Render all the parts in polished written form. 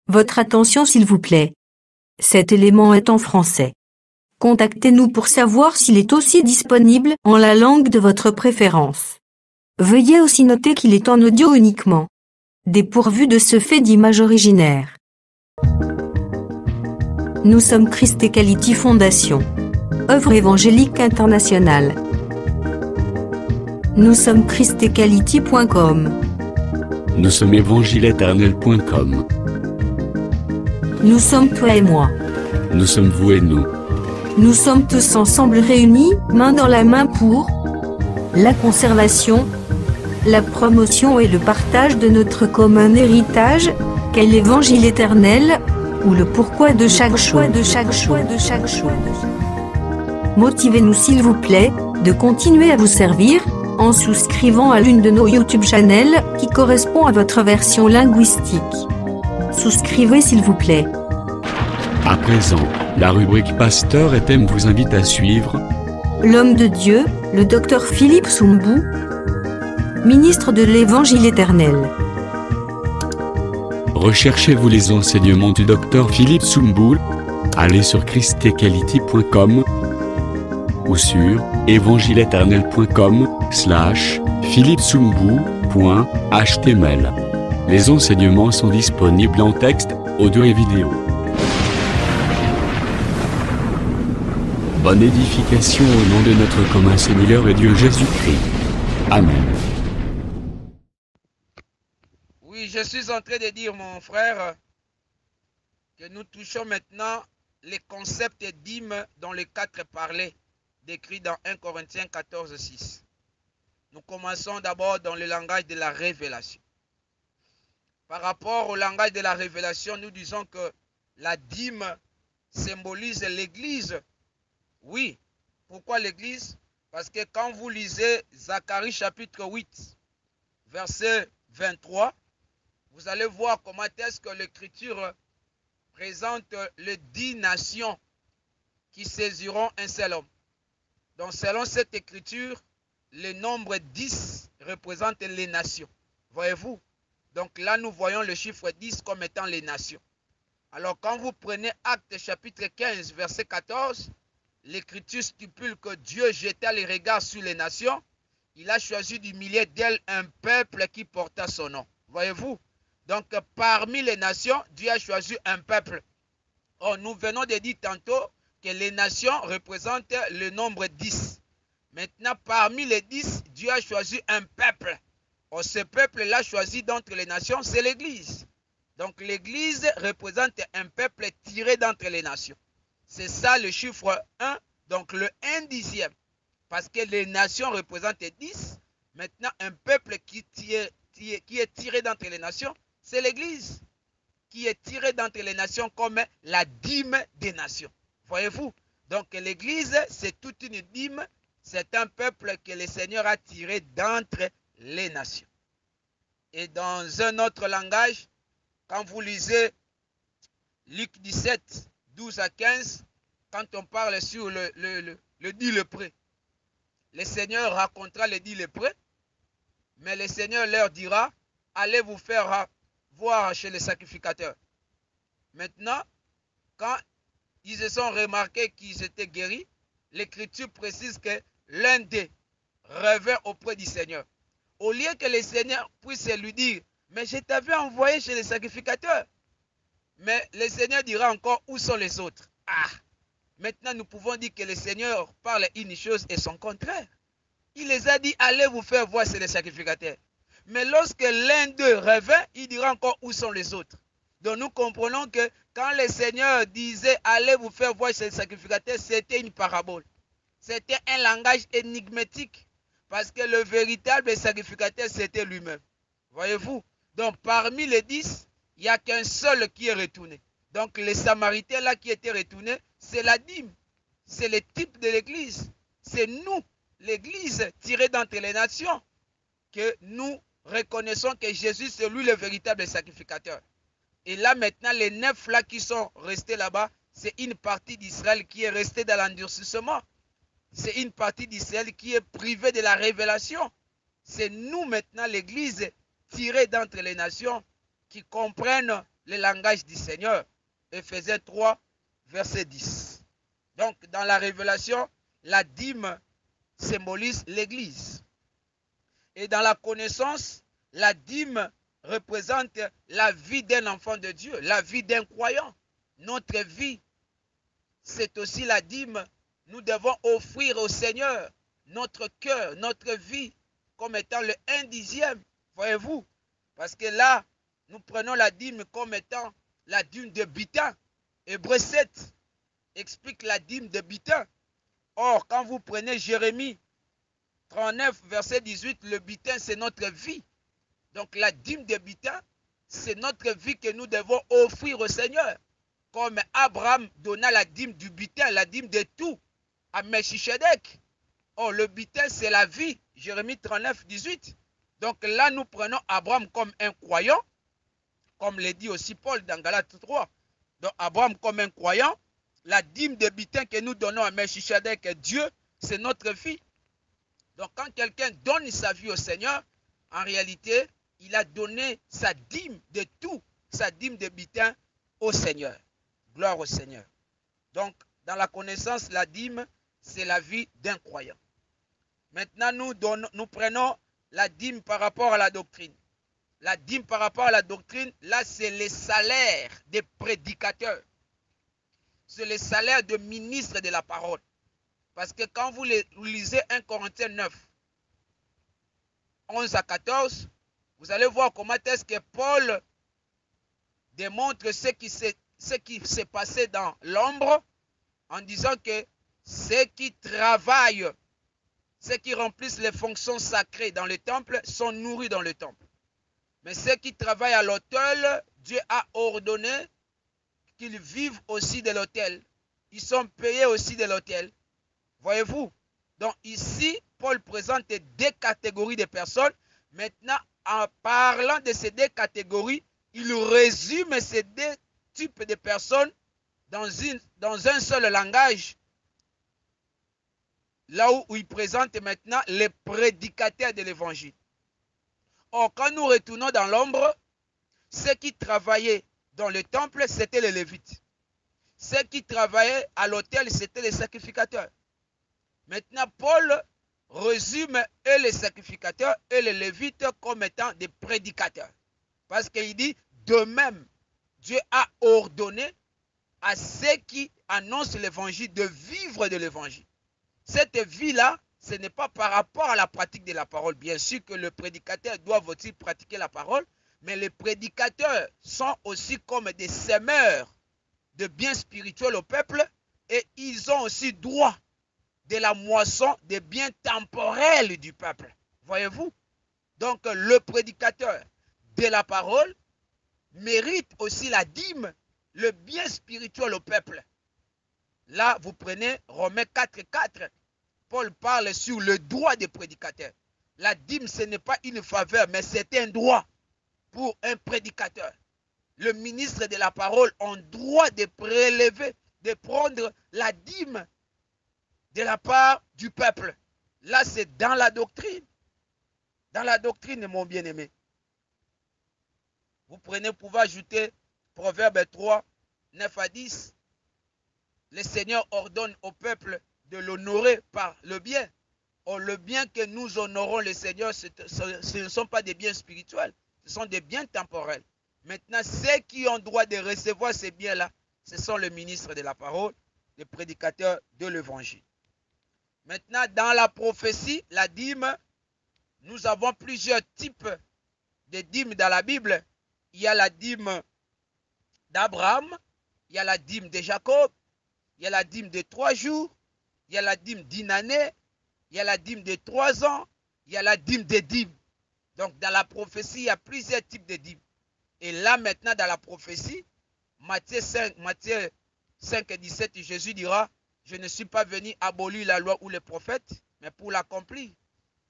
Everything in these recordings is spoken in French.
Votre attention s'il vous plaît. Cet élément est en français. Contactez-nous pour savoir s'il est aussi disponible en la langue de votre préférence. Veuillez aussi noter qu'il est en audio uniquement. Dépourvu de ce fait d'image originaire. Nous sommes Christ Equality Fondation. Œuvre évangélique internationale. Nous sommes christequality.com. Nous sommes évangile-éternel.com. Nous sommes toi et moi. Nous sommes vous et nous. Nous sommes tous ensemble réunis, main dans la main pour la conservation, la promotion et le partage de notre commun héritage, qu'est l'évangile éternel, ou le pourquoi de chaque choix de chaque choix de chaque choix. Motivez-nous s'il vous plaît, de continuer à vous servir, en souscrivant à l'une de nos YouTube channels, qui correspond à votre version linguistique. Souscrivez s'il vous plaît. À présent, la rubrique Pasteur et thème vous invite à suivre L'homme de Dieu, le docteur Philippe Soumbou, ministre de l'Évangile éternel. Recherchez-vous les enseignements du docteur Philippe Soumbou. Allez sur christequality.com ou sur évangile-éternel.com/philippesoumbou.html. Les enseignements sont disponibles en texte, audio et vidéo. Bonne édification au nom de notre commun Seigneur et Dieu Jésus-Christ. Amen. Oui, je suis en train de dire, mon frère, que nous touchons maintenant les concepts dîmes dans les 4 parlers décrits dans 1 Corinthiens 14:6. Nous commençons d'abord dans le langage de la révélation. Par rapport au langage de la révélation, nous disons que la dîme symbolise l'Église. Oui. Pourquoi l'Église? Parce que quand vous lisez Zacharie chapitre 8, verset 23, vous allez voir comment est-ce que l'Écriture présente les 10 nations qui saisiront un seul homme. Donc selon cette Écriture, le nombre 10 représente les nations. Voyez-vous? Donc là, nous voyons le chiffre 10 comme étant les nations. Alors quand vous prenez Actes chapitre 15, verset 14, l'Écriture stipule que Dieu jeta les regards sur les nations. Il a choisi du milieu d'elles un peuple qui porta son nom. Voyez-vous? Donc parmi les nations, Dieu a choisi un peuple. Or, nous venons de dire tantôt que les nations représentent le nombre 10. Maintenant, parmi les 10, Dieu a choisi un peuple. Or, ce peuple-là choisi d'entre les nations, c'est l'Église. Donc l'Église représente un peuple tiré d'entre les nations. C'est ça le chiffre 1, donc le 1/10. Parce que les nations représentent 10. Maintenant, un peuple qui est tiré d'entre les nations, c'est l'Église. Qui est tiré d'entre les nations comme la dîme des nations. Voyez-vous? Donc l'Église, c'est toute une dîme. C'est un peuple que le Seigneur a tiré d'entre les nations. Et dans un autre langage, quand vous lisez Luc 17, 12 à 15, quand on parle sur le 10 lépreux, le Seigneur racontera les 10 lépreux, mais le Seigneur leur dira, allez vous faire voir chez les sacrificateurs. Maintenant, quand ils se sont remarqués qu'ils étaient guéris, l'Écriture précise que l'un d'eux revint auprès du Seigneur. Au lieu que le Seigneur puisse lui dire, mais je t'avais envoyé chez les sacrificateurs. Mais le Seigneur dira encore, où sont les autres? Ah, maintenant nous pouvons dire que le Seigneur parle une chose et son contraire. Il les a dit, allez vous faire voir chez les sacrificateurs. Mais lorsque l'un d'eux revint, il dira encore, où sont les autres? Donc nous comprenons que quand le Seigneur disait, allez vous faire voir chez les sacrificateurs, c'était une parabole. C'était un langage énigmatique. Parce que le véritable sacrificateur, c'était lui-même. Voyez-vous? Donc parmi les 10, il n'y a qu'un seul qui est retourné. Donc les Samaritains là qui étaient retournés, c'est la dîme. C'est le type de l'Église. C'est nous, l'Église tirée d'entre les nations, que nous reconnaissons que Jésus, c'est lui le véritable sacrificateur. Et là maintenant, les 9 là qui sont restés là-bas, c'est une partie d'Israël qui est restée dans l'endurcissement. C'est une partie d'Israël qui est privée de la révélation. C'est nous maintenant, l'Église tirée d'entre les nations, qui comprennent le langage du Seigneur. Éphésiens 3, verset 10. Donc, dans la révélation, la dîme symbolise l'Église. Et dans la connaissance, la dîme représente la vie d'un enfant de Dieu, la vie d'un croyant. Notre vie, c'est aussi la dîme. Nous devons offrir au Seigneur notre cœur, notre vie, comme étant le 1/10, voyez-vous. Parce que là, nous prenons la dîme comme étant la dîme de butin. Hébreux 7 explique la dîme de butin. Or, quand vous prenez Jérémie 39, verset 18, le butin, c'est notre vie. Donc, la dîme de butin, c'est notre vie que nous devons offrir au Seigneur. Comme Abraham donna la dîme du butin, la dîme de tout, à Melchisedec. Or, le butin, c'est la vie. Jérémie 39, 18. Donc là, nous prenons Abraham comme un croyant, comme le dit aussi Paul dans Galates 3. Donc, Abraham comme un croyant, la dîme de butin que nous donnons à Melchisedec, Dieu, c'est notre vie. Donc, quand quelqu'un donne sa vie au Seigneur, en réalité, il a donné sa dîme de tout, sa dîme de butin au Seigneur. Gloire au Seigneur. Donc, dans la connaissance, la dîme, c'est la vie d'un croyant. Maintenant, nous prenons la dîme par rapport à la doctrine. La dîme par rapport à la doctrine, là, c'est les salaires des prédicateurs. C'est les salaires de ministres de la parole. Parce que quand vous lisez 1 Corinthiens 9, 11 à 14, vous allez voir comment est-ce que Paul démontre ce qui s'est passé dans l'ombre, en disant que ceux qui travaillent, ceux qui remplissent les fonctions sacrées dans le temple sont nourris dans le temple. Mais ceux qui travaillent à l'autel, Dieu a ordonné qu'ils vivent aussi de l'autel. Ils sont payés aussi de l'autel. Voyez-vous? Donc ici, Paul présente deux catégories de personnes. Maintenant, en parlant de ces deux catégories, il résume ces deux types de personnes dans un seul langage. Là où il présente maintenant les prédicateurs de l'évangile. Or, quand nous retournons dans l'ombre, ceux qui travaillaient dans le temple, c'était les Lévites. Ceux qui travaillaient à l'autel, c'était les sacrificateurs. Maintenant, Paul résume et les sacrificateurs et les Lévites comme étant des prédicateurs. Parce qu'il dit, de même, Dieu a ordonné à ceux qui annoncent l'évangile de vivre de l'évangile. Cette vie-là, ce n'est pas par rapport à la pratique de la parole. Bien sûr que le prédicateur doit aussi pratiquer la parole, mais les prédicateurs sont aussi comme des semeurs de biens spirituels au peuple et ils ont aussi droit de la moisson des biens temporels du peuple. Voyez-vous? Donc le prédicateur de la parole mérite aussi la dîme, le bien spirituel au peuple. Là, vous prenez Romains 4,4. Paul parle sur le droit des prédicateurs. La dîme, ce n'est pas une faveur, mais c'est un droit pour un prédicateur. Le ministre de la parole a droit de prélever, de prendre la dîme de la part du peuple. Là, c'est dans la doctrine. Dans la doctrine, mon bien-aimé. Vous pouvez ajouter Proverbe 3, 9 à 10. Le Seigneur ordonne au peuple de l'honorer par le bien. Or, le bien que nous honorons le Seigneur, ce ne sont pas des biens spirituels, ce sont des biens temporels. Maintenant, ceux qui ont droit de recevoir ces biens-là, ce sont les ministres de la parole, les prédicateurs de l'évangile. Maintenant, dans la prophétie, la dîme, nous avons plusieurs types de dîmes dans la Bible. Il y a la dîme d'Abraham, il y a la dîme de Jacob, il y a la dîme de 3 jours, il y a la dîme d'une année, il y a la dîme de 3 ans, il y a la dîme des dîmes. Donc dans la prophétie, il y a plusieurs types de dîmes. Et là maintenant dans la prophétie, Matthieu 5, 17, Jésus dira, je ne suis pas venu abolir la loi ou les prophètes, mais pour l'accomplir.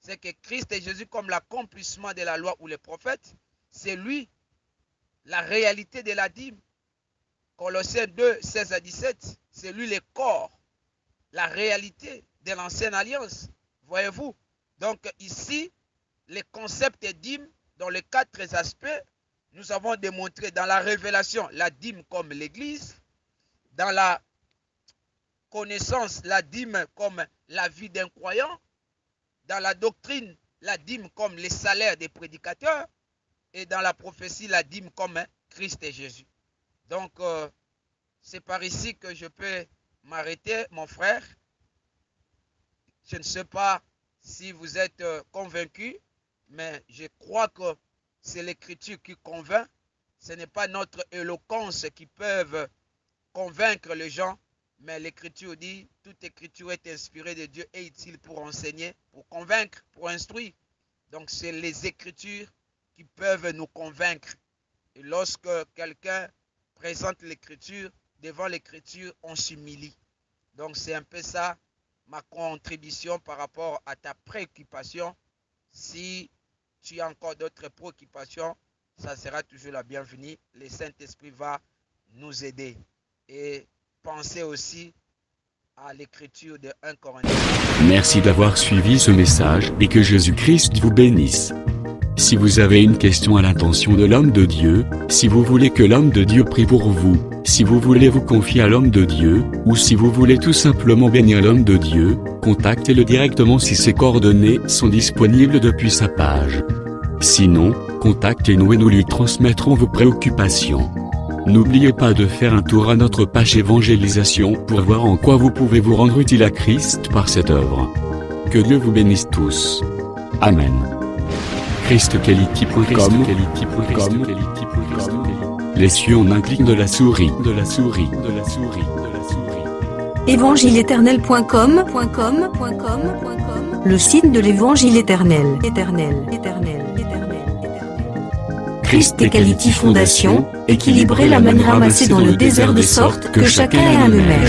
C'est que Christ et Jésus comme l'accomplissement de la loi ou les prophètes, c'est lui, la réalité de la dîme. Colossiens 2, 16 à 17, c'est lui le corps, la réalité de l'ancienne alliance. Voyez-vous? Donc ici, les concepts dîmes, dans les 4 aspects, nous avons démontré dans la révélation la dîme comme l'Église, dans la connaissance la dîme comme la vie d'un croyant, dans la doctrine la dîme comme les salaires des prédicateurs, et dans la prophétie la dîme comme Christ et Jésus. Donc, c'est par ici que je peux m'arrêter, mon frère. Je ne sais pas si vous êtes convaincu, mais je crois que c'est l'Écriture qui convainc. Ce n'est pas notre éloquence qui peut convaincre les gens, mais l'Écriture dit, toute Écriture est inspirée de Dieu et utile pour enseigner, pour convaincre, pour instruire. Donc c'est les Écritures qui peuvent nous convaincre. Et lorsque quelqu'un présente l'Écriture, devant l'Écriture, on s'humilie. Donc c'est un peu ça ma contribution par rapport à ta préoccupation. Si tu as encore d'autres préoccupations, ça sera toujours la bienvenue. Le Saint-Esprit va nous aider. Et pensez aussi à l'écriture de 1 Corinthiens. Merci d'avoir suivi ce message et que Jésus-Christ vous bénisse. Si vous avez une question à l'intention de l'homme de Dieu, si vous voulez que l'homme de Dieu prie pour vous, si vous voulez vous confier à l'homme de Dieu, ou si vous voulez tout simplement bénir l'homme de Dieu, contactez-le directement si ses coordonnées sont disponibles depuis sa page. Sinon, contactez-nous et nous lui transmettrons vos préoccupations. N'oubliez pas de faire un tour à notre page évangélisation pour voir en quoi vous pouvez vous rendre utile à Christ par cette œuvre. Que Dieu vous bénisse tous. Amen. ChristQuality.com. Les cieux en un clic de la souris. Évangile-éternel.com, le site de l'Évangile éternel. Christ et Quality Fondation, équilibrer la manne ramassée dans le désert de sorte que chacun ait un le maire.